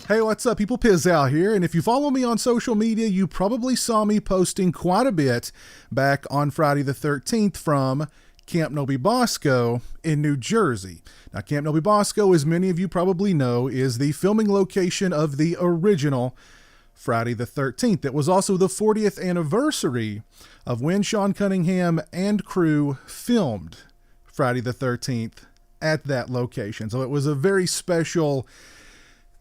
Hey, what's up, people? Pizowell here, and if you follow me on social media, you probably saw me posting quite a bit back on Friday the 13th from Camp Nobi Bosco in New Jersey. Now, Camp Nobi Bosco, as many of you probably know, is the filming location of the original Friday the 13th. It was also the 40th anniversary of when Sean Cunningham and crew filmed Friday the 13th at that location. So it was a very special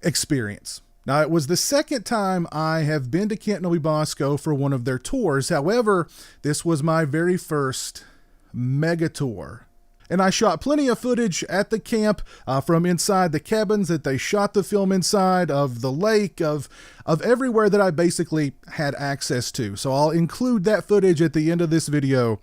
experience. Now, it was the second time I have been to Camp Nobi Bosco for one of their tours. However, this was my very first mega tour. And I shot plenty of footage at the camp from inside the cabins that they shot the film inside, of the lake, of everywhere that I basically had access to. So I'll include that footage at the end of this video.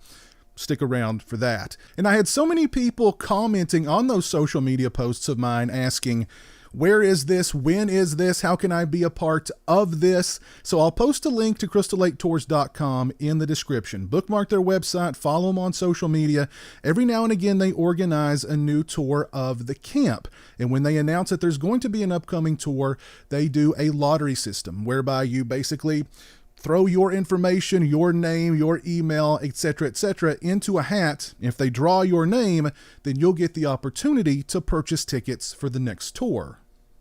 Stick around for that. And I had so many people commenting on those social media posts of mine asking, where is this? When is this? How can I be a part of this? So I'll post a link to crystallaketours.com in the description. Bookmark their website, follow them on social media. Every now and again, they organize a new tour of the camp. And when they announce that there's going to be an upcoming tour, they do a lottery system whereby you basically throw your information, your name, your email, etc., into a hat. If they draw your name, then you'll get the opportunity to purchase tickets for the next tour.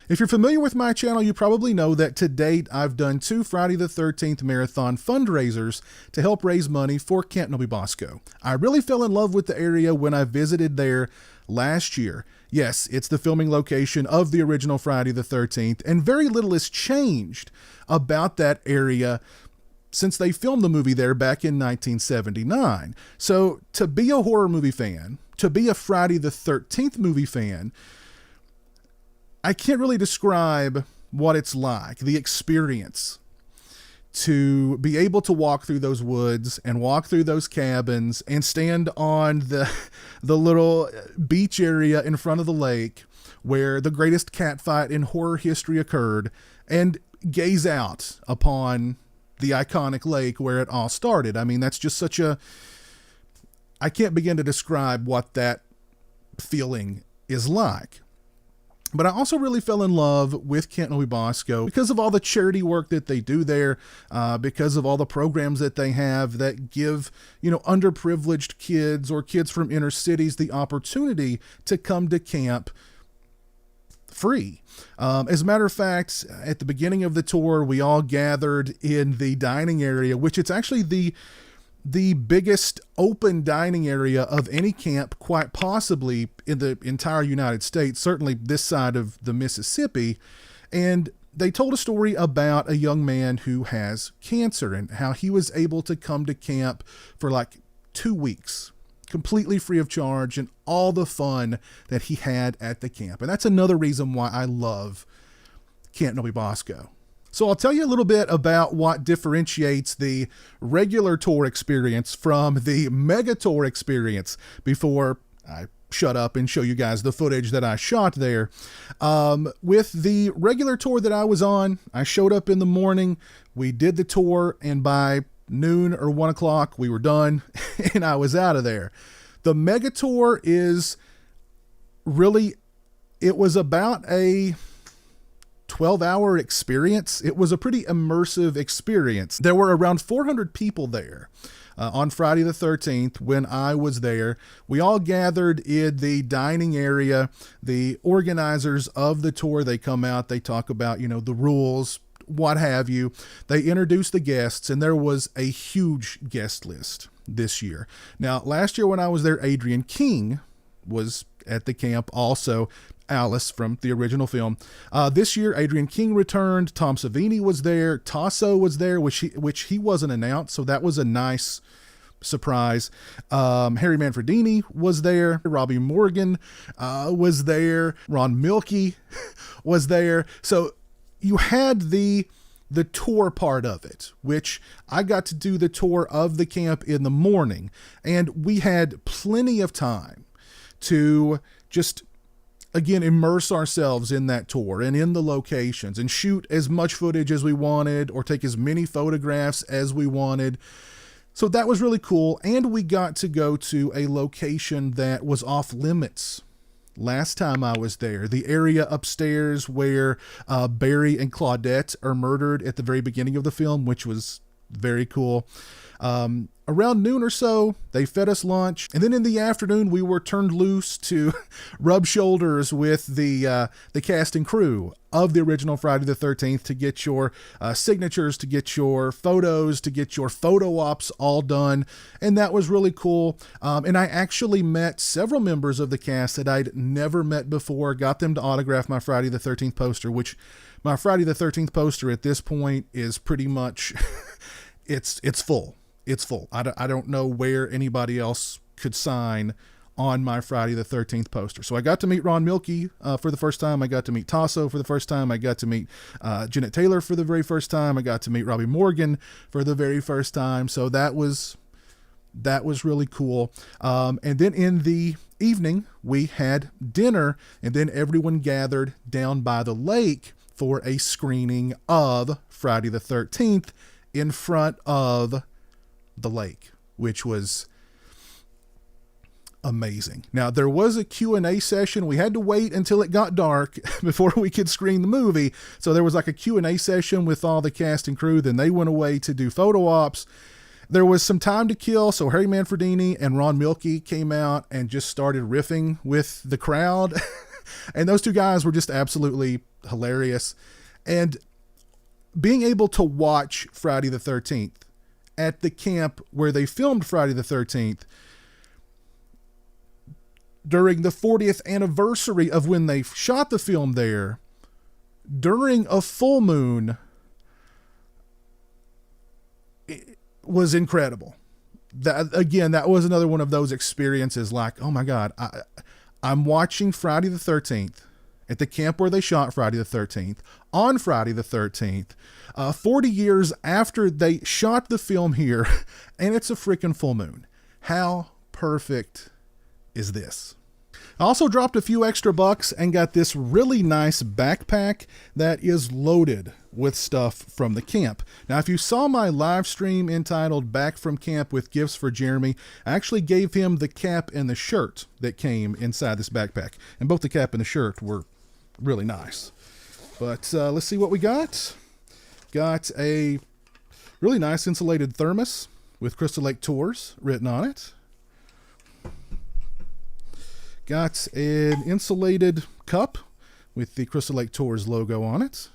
If you're familiar with my channel, you probably know that to date, I've done 2 Friday the 13th marathon fundraisers to help raise money for Camp Nobi Bosco. I really fell in love with the area when I visited there last year. Yes, it's the filming location of the original Friday the 13th, and very little has changed about that area since they filmed the movie there back in 1979. So to be a horror movie fan, to be a Friday the 13th movie fan, I can't really describe what it's like, the experience, to be able to walk through those woods and walk through those cabins and stand on the little beach area in front of the lake where the greatest cat fight in horror history occurred, and gaze out upon the iconic lake where it all started. I mean, that's just such a, I can't begin to describe what that feeling is like. But I also really fell in love with Camp Nobi Bosco because of all the charity work that they do there, because of all the programs that they have that give, underprivileged kids or kids from inner cities the opportunity to come to camp free. As a matter of fact, at the beginning of the tour, we all gathered in the dining area, which it's actually the biggest open dining area of any camp, quite possibly in the entire United States, certainly this side of the Mississippi. And they told a story about a young man who has cancer and how he was able to come to camp for like 2 weeks, completely free of charge, and all the fun that he had at the camp. And that's another reason why I love Camp Nobi Bosco. So I'll tell you a little bit about what differentiates the regular tour experience from the mega tour experience before I shut up and show you guys the footage that I shot there. With the regular tour that I was on, I showed up in the morning, we did the tour, and by noon or 1 o'clock, we were done and I was out of there. The mega tour is really, it was about a 12-hour experience. It was a pretty immersive experience. There were around 400 people there on Friday the 13th when I was there. We all gathered in the dining area. The organizers of the tour, they come out, they talk about, the rules, what have you. They introduce the guests, and there was a huge guest list this year. Now, last year when I was there, Adrian King was at the camp also. Alice from the original film. This year, Adrian King returned. Tom Savini was there. Tasso was there, which he wasn't announced, so that was a nice surprise. Harry Manfredini was there. Robbie Morgan was there. Ron Milkey was there. So you had the tour part of it, which I got to do the tour of the camp in the morning, and we had plenty of time to just, again, immerse ourselves in that tour and in the locations and shoot as much footage as we wanted or take as many photographs as we wanted. So that was really cool. And we got to go to a location that was off limits last time I was there. The area upstairs where Barry and Claudette are murdered at the very beginning of the film, which was very cool. Around noon or so, they fed us lunch, and then in the afternoon, we were turned loose to rub shoulders with the cast and crew of the original Friday the 13th to get your signatures, to get your photos, to get your photo ops all done, and that was really cool. And I actually met several members of the cast that I'd never met before, got them to autograph my Friday the 13th poster, which my Friday the 13th poster at this point is pretty much, it's full. It's full. I don't know where anybody else could sign on my Friday the 13th poster. So I got to meet Ron Milkey for the first time. I got to meet Tasso for the first time. I got to meet Janet Taylor for the very first time. I got to meet Robbie Morgan for the very first time. So that was really cool. And then in the evening, we had dinner, and then everyone gathered down by the lake for a screening of Friday the 13th in front of the lake, which was amazing. Now, there was a Q&A session. We had to wait until it got dark before we could screen the movie. So there was like a Q&A session with all the cast and crew. Then they went away to do photo ops. There was some time to kill. So Harry Manfredini and Ron Milkey came out and just started riffing with the crowd. And those two guys were just absolutely hilarious. And being able to watch Friday the 13th at the camp where they filmed Friday the 13th during the 40th anniversary of when they shot the film there, during a full moon, it was incredible. That was another one of those experiences like, oh my God, I'm watching Friday the 13th at the camp where they shot Friday the 13th, on Friday the 13th, 40 years after they shot the film here, and it's a freaking full moon. How perfect is this? I also dropped a few extra bucks and got this really nice backpack that is loaded with stuff from the camp. Now, if you saw my live stream entitled Back from Camp with Gifts for Jeremy, I actually gave him the cap and the shirt that came inside this backpack. And both the cap and the shirt were really nice. But let's see what we got. Got a really nice insulated thermos with Crystal Lake Tours written on it. Got an insulated cup with the Crystal Lake Tours logo on it.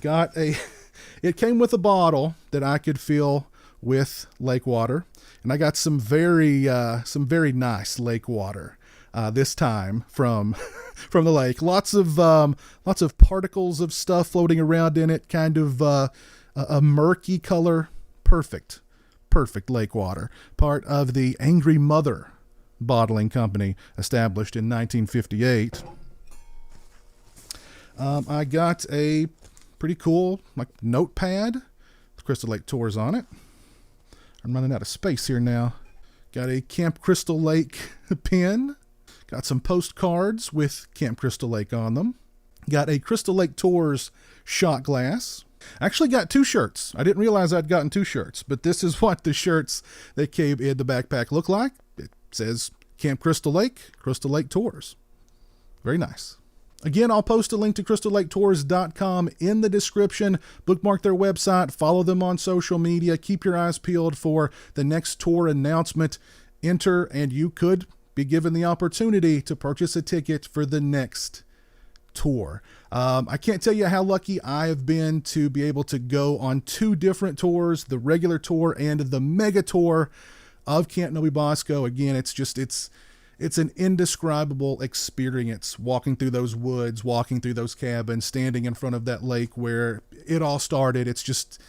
Got it came with a bottle that I could fill with lake water. And I got some very nice lake water this time from the lake. Lots of particles of stuff floating around in it, kind of a murky color. Perfect lake water. Part of the Angry Mother bottling company established in 1958. I got a pretty cool notepad with Crystal Lake Tours on it. I'm running out of space here now. Got a Camp Crystal Lake pen. Got some postcards with Camp Crystal Lake on them. Got a Crystal Lake Tours shot glass. Actually got two shirts. I didn't realize I'd gotten two shirts, but this is what the shirts that came in the backpack look like. It says Camp Crystal Lake Tours. Very nice. Again, I'll post a link to crystallaketours.com in the description. Bookmark their website, follow them on social media, keep your eyes peeled for the next tour announcement. Enter, and you could be given the opportunity to purchase a ticket for the next tour. I can't tell you how lucky I have been to be able to go on two different tours, the regular tour and the mega tour of Camp Nobi Bosco. Again, it's an indescribable experience walking through those woods, walking through those cabins, standing in front of that lake where it all started. It's just,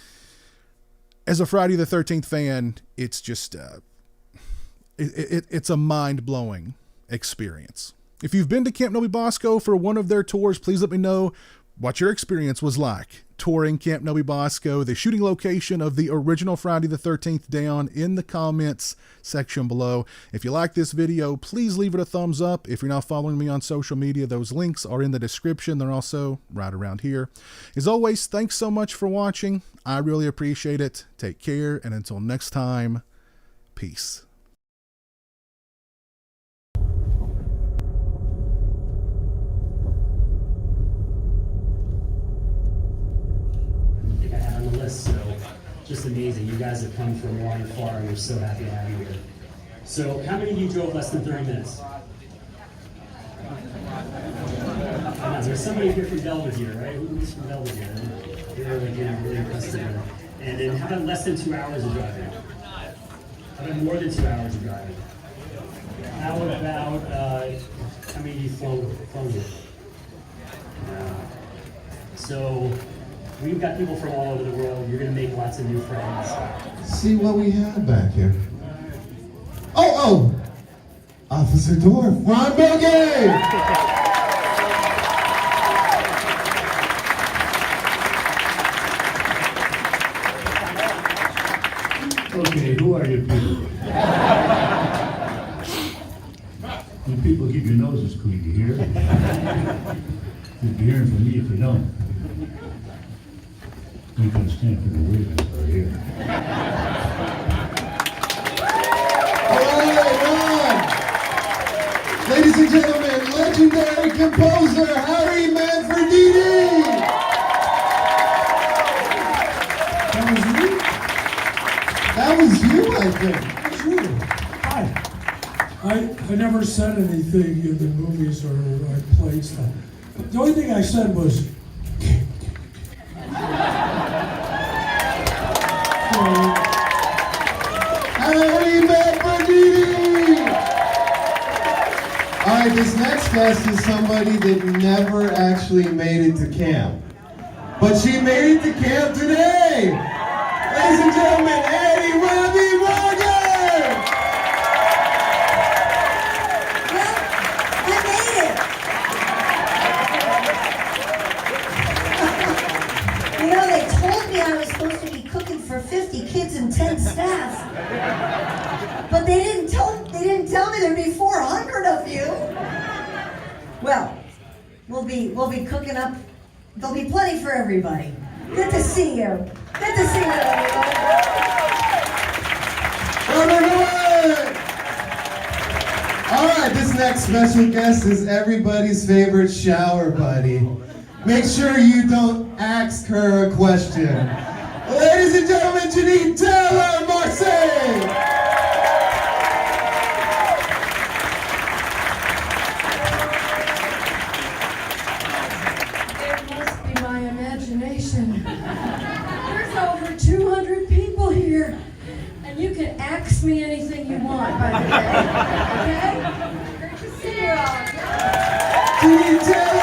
as a Friday the 13th fan, it's just, it's a mind-blowing experience. If you've been to Camp Nobi Bosco for one of their tours, please let me know what your experience was like touring Camp Nobi Bosco, the shooting location of the original Friday the 13th, down in the comments section below. If you like this video, please leave it a thumbs up. If you're not following me on social media, those links are in the description. They're also right around here. As always, thanks so much for watching. I really appreciate it. Take care, and until next time, peace. amazing. You guys have come from long and far, and we're so happy to have you here. So, how many of you drove less than 30 minutes? Now, there's somebody here from Belvedere, right? Who's from Belvedere? They're like, really impressed with it. And then how about less than 2 hours of driving? How about more than 2 hours of driving? How about, how many of you flown here? So, we've got people from all over the world. You're going to make lots of new friends. See what we have back here. Oh! Officer Dorf, Ron Bogey! Okay, who are you people? You people keep your noses clean, you hear? You'll be hearing from me if you don't. You can stand for the witness right here. All right, Ron! Ladies and gentlemen, legendary composer Harry Manfredini! That was you, I think. That's you. Hi. I never said anything in the movies or I played stuff. The only thing I said was, Harry Manfredini! All right, this next guest is somebody that never actually made it to camp. But she made it to camp today! Ladies and gentlemen, Nobi Bosco! Well, I made it. You know, they told me I was supposed to be cooking for 50 kids and 10 staff. But they didn't tell me there'd be 400 of you. Well, we'll be cooking up. There'll be plenty for everybody. Good to see you. Good to see you, everybody. All right, this next special guest is everybody's favorite shower buddy. Make sure you don't ask her a question. Ladies and gentlemen, Janine Taylor Marseille! It must be my imagination. There's over 200 people here, and you can ask me anything you want, by the way. Okay? Great to see you all. Janine Taylor!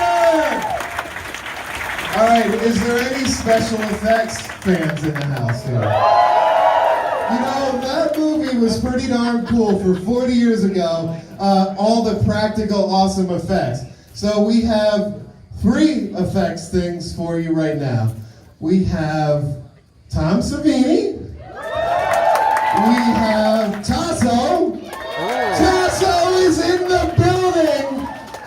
All right, is there any special effects fans in the house here? You know, that movie was pretty darn cool for 40 years ago, all the practical awesome effects. So we have 3 effects things for you right now. We have Tom Savini. We have Tasso. Tasso is in the building.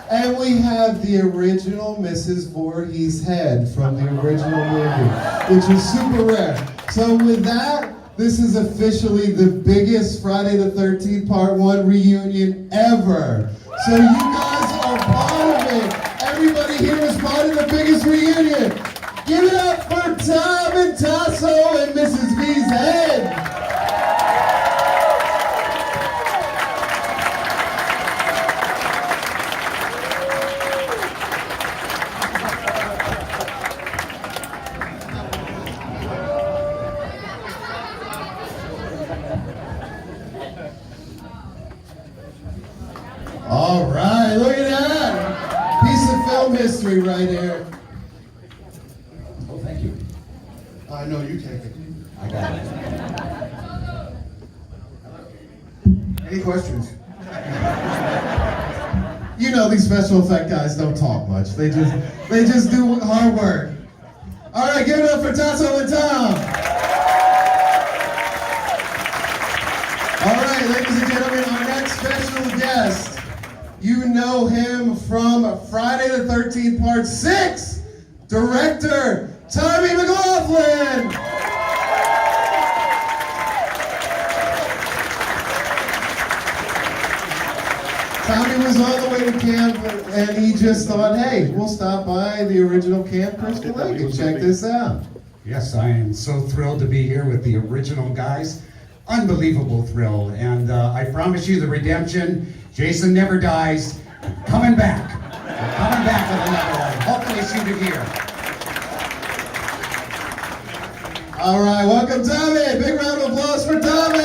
And we have the original Mrs. Voorhees head from the original movie, which is super rare. So with that, this is officially the biggest Friday the 13th Part 1 reunion ever. So you guys are part of it. Everybody here is part of the biggest reunion. Give it up for Tom and Tasso and Mrs. V's head. All right, look at that. Piece of film history right here. Oh, thank you. I know you take it. I got it. Any questions? You know these special effect guys don't talk much. They just do hard work. All right, give it up for Tasso and Tom. All right, ladies and gentlemen, our next special guest. You know him from Friday the 13th Part 6. Director Tommy McLaughlin. Tommy was on the way to camp and he just thought, hey, we'll stop by the original Camp Crystal Lake and check this out. Yes, I am so thrilled to be here with the original guys. Unbelievable thrill, and I promise you the redemption. Jason never dies. Coming back. Coming back with another one. Hopefully shoot it here. All right, welcome Tommy. Big round of applause for Tommy.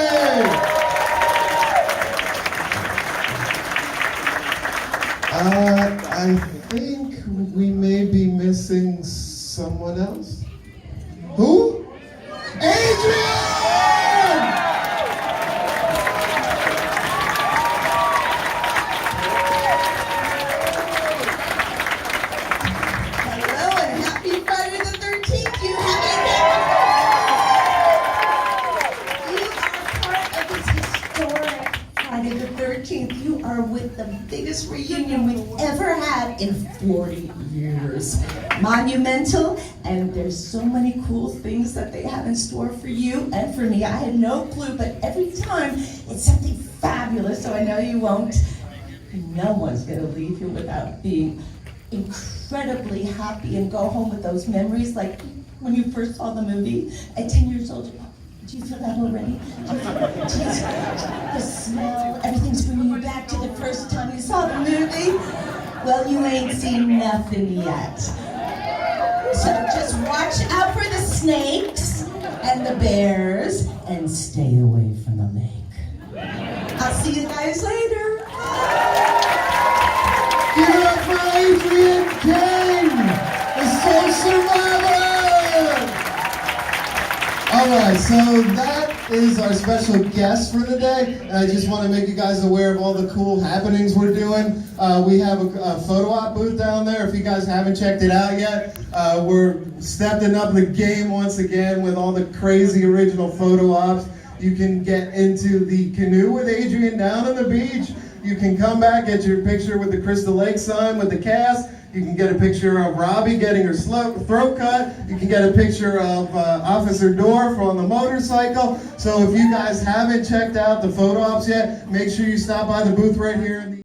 I think we may be missing someone else. Who? Adrian! Hello and happy Friday the 13th. You are part of this historic Friday the 13th. You are with the biggest reunion we've ever had in 40 years. Monumental, and there's so many cool things that they have in store for you and for me. I had no clue, but every time it's something fabulous, so I know you won't. No one's gonna leave here without being incredibly happy and go home with those memories, like when you first saw the movie at 10 years old. Do you feel that already? The smell, everything's bringing you back to the first time you saw the movie. Well, you ain't seen nothing yet. So just watch out for the snakes and the bears and stay away from the lake. I'll see you guys later. Give it up for Adrian King, the Soul Survivor! Alright, so that is our special guest for the day. And I just want to make you guys aware of all the cool happenings we're doing. We have a photo op booth down there. If you guys haven't checked it out yet, we're stepping up the game once again with all the crazy original photo ops. You can get into the canoe with Adrian down on the beach. You can come back, get your picture with the Crystal Lake sign with the cast. You can get a picture of Robbie getting her throat cut. You can get a picture of Officer Dorff on the motorcycle. So if you guys haven't checked out the photo ops yet, make sure you stop by the booth right here in the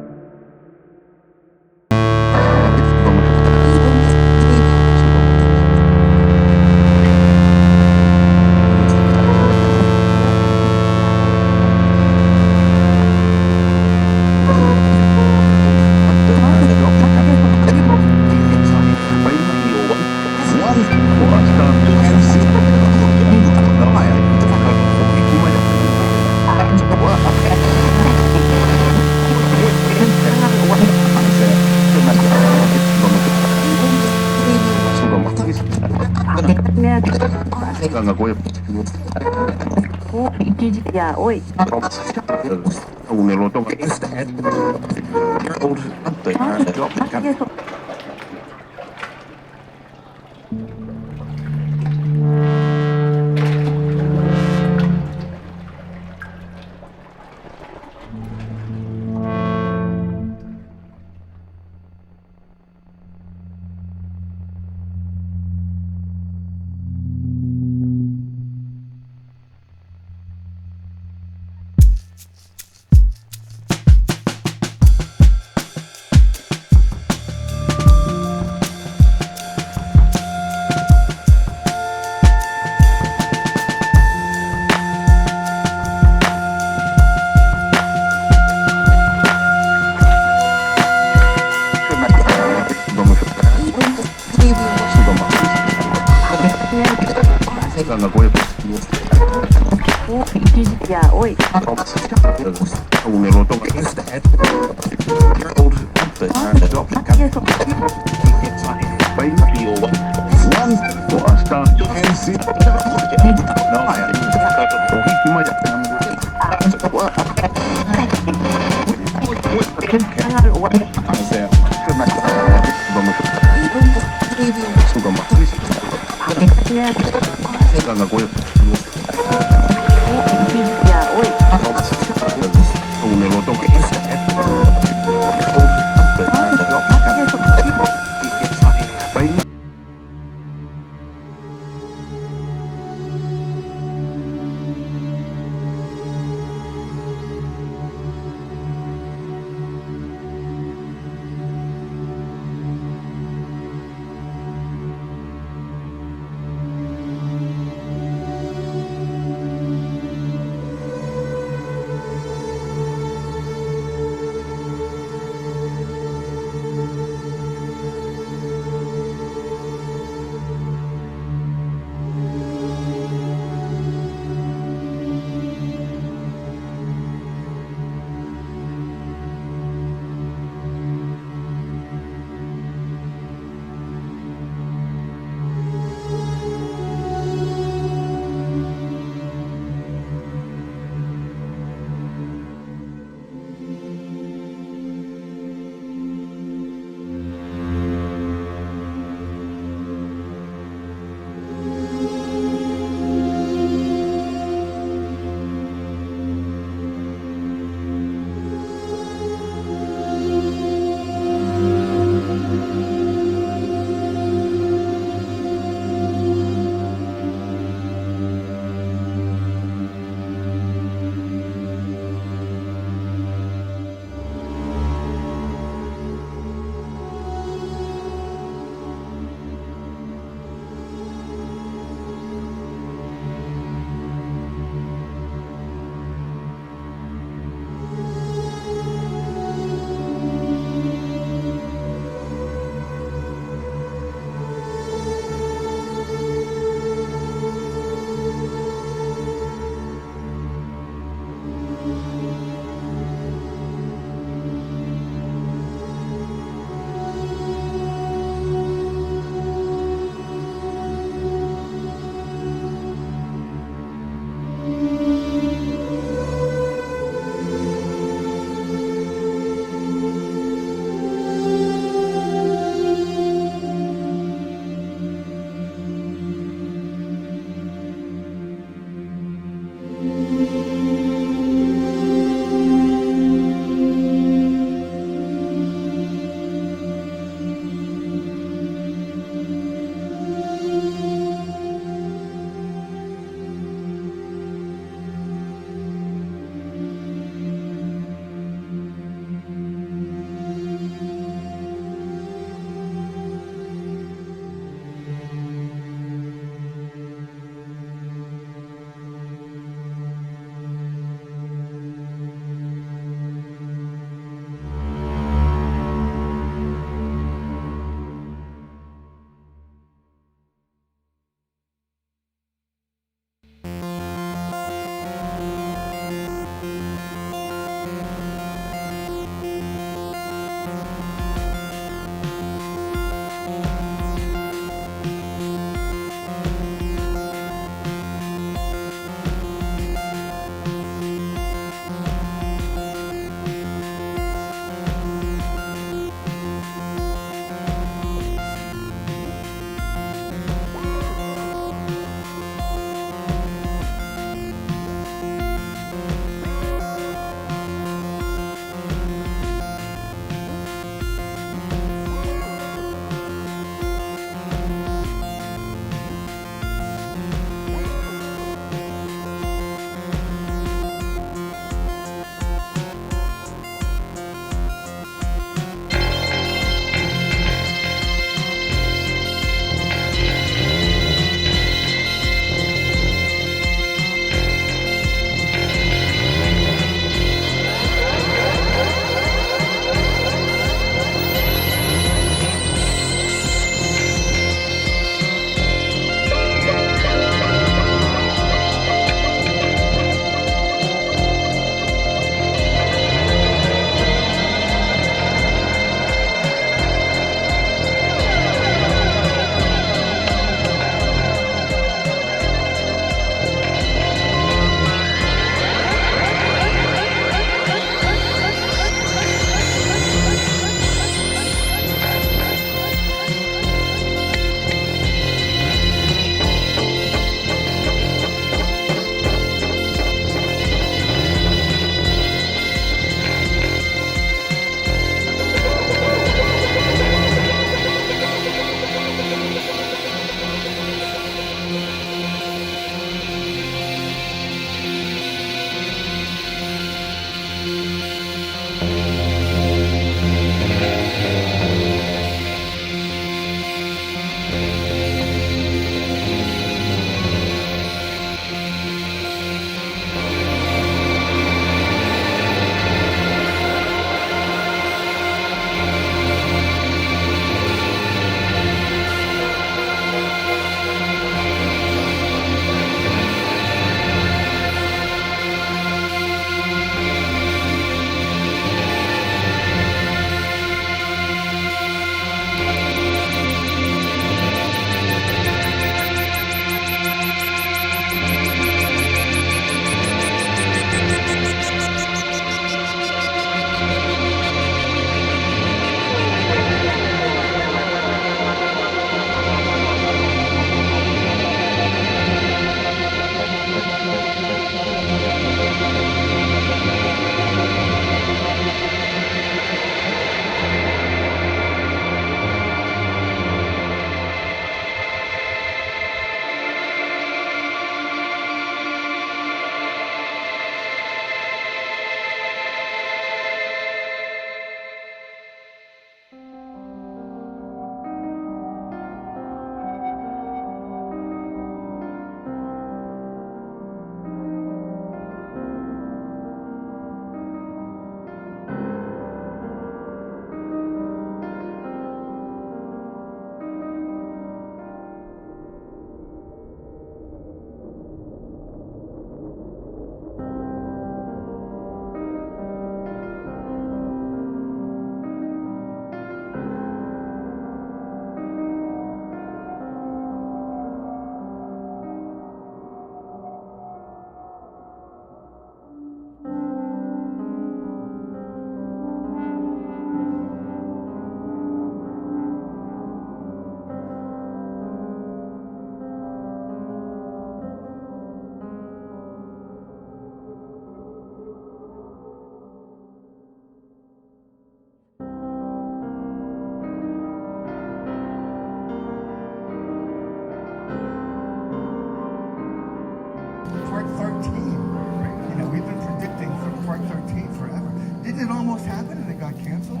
it almost happened and it got canceled.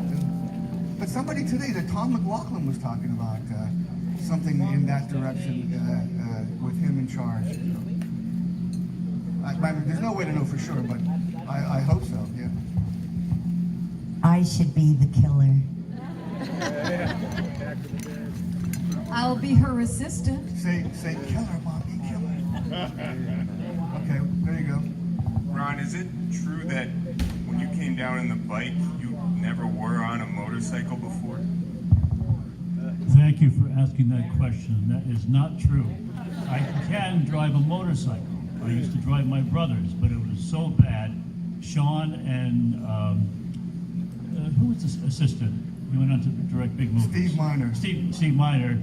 But somebody today, that Tom McLaughlin was talking about something in that direction with him in charge. I mean, there's no way to know for sure, but I hope so, yeah. I should be the killer. I'll be her assistant. Say killer, Bobby, killer. Okay, there you go. Ron, is it true that when you came down in the bike, you never were on a motorcycle before? Thank you for asking that question. That is not true. I can drive a motorcycle. I used to drive my brother's, but it was so bad. Sean and who was the assistant? He went on to direct big movies. Steve Miner. Steve Miner.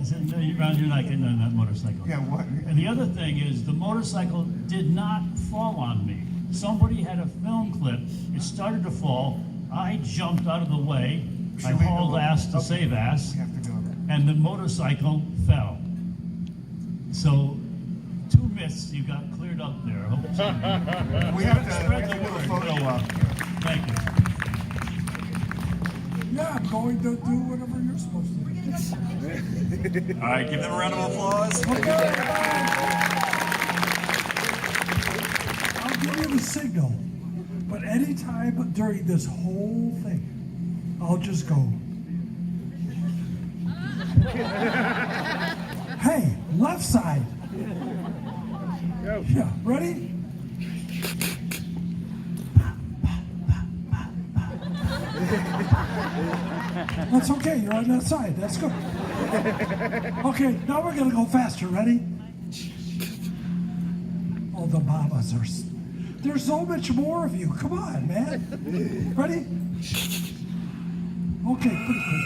Said, no, you're not getting on that motorcycle. Yeah, what? And the other thing is, the motorcycle did not fall on me. Somebody had a film clip. It started to fall. I jumped out of the way. I hauled ass to save ass. We have to go. And the motorcycle fell. So, 2 myths you got cleared up there. Hope We have to spread the do a word. photo op. Thank you. Yeah, I'm going to do whatever you're supposed to do. All right, give them a round of applause. I'll give you the signal, but anytime during this whole thing, I'll just go. Hey, left side. Yeah, ready? That's okay, you're on that side, that's good. Okay, now we're gonna go faster, ready? Oh, the mamas are, there's so much more of you, come on, man. Ready? Okay, pretty quick.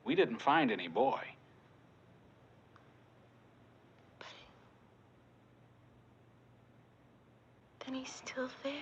We didn't find any boy. Then he's still there.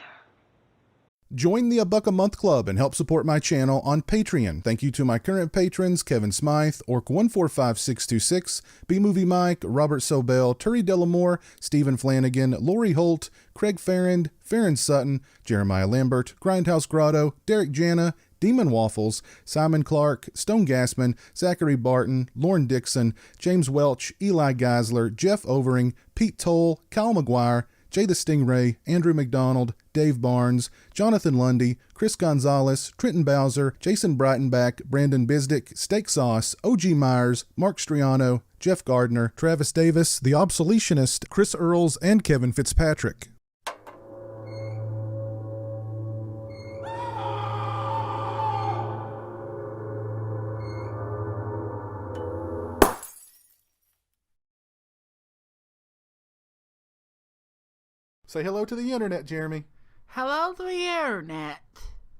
Join the $1 Club and help support my channel on Patreon. Thank you to my current patrons, Kevin Smythe, Orc145626, B-Movie Mike, Robert Sobel, Turi Delamore, Stephen Flanagan, Lori Holt, Craig Farrand, Farron Sutton, Jeremiah Lambert, Grindhouse Grotto, Derek Jana, Demon Waffles, Simon Clark, Stone Gassman, Zachary Barton, Lauren Dixon, James Welch, Eli Geisler, Jeff Overing, Pete Toll, Kyle McGuire, Jay the Stingray, Andrew McDonald, Dave Barnes, Jonathan Lundy, Chris Gonzalez, Trenton Bowser, Jason Breitenbach, Brandon Bisdick, Steak Sauce, OG Myers, Mark Striano, Jeff Gardner, Travis Davis, The Obsoletionist, Chris Earls, and Kevin Fitzpatrick. Say hello to the internet, Jeremy. Hello to the internet.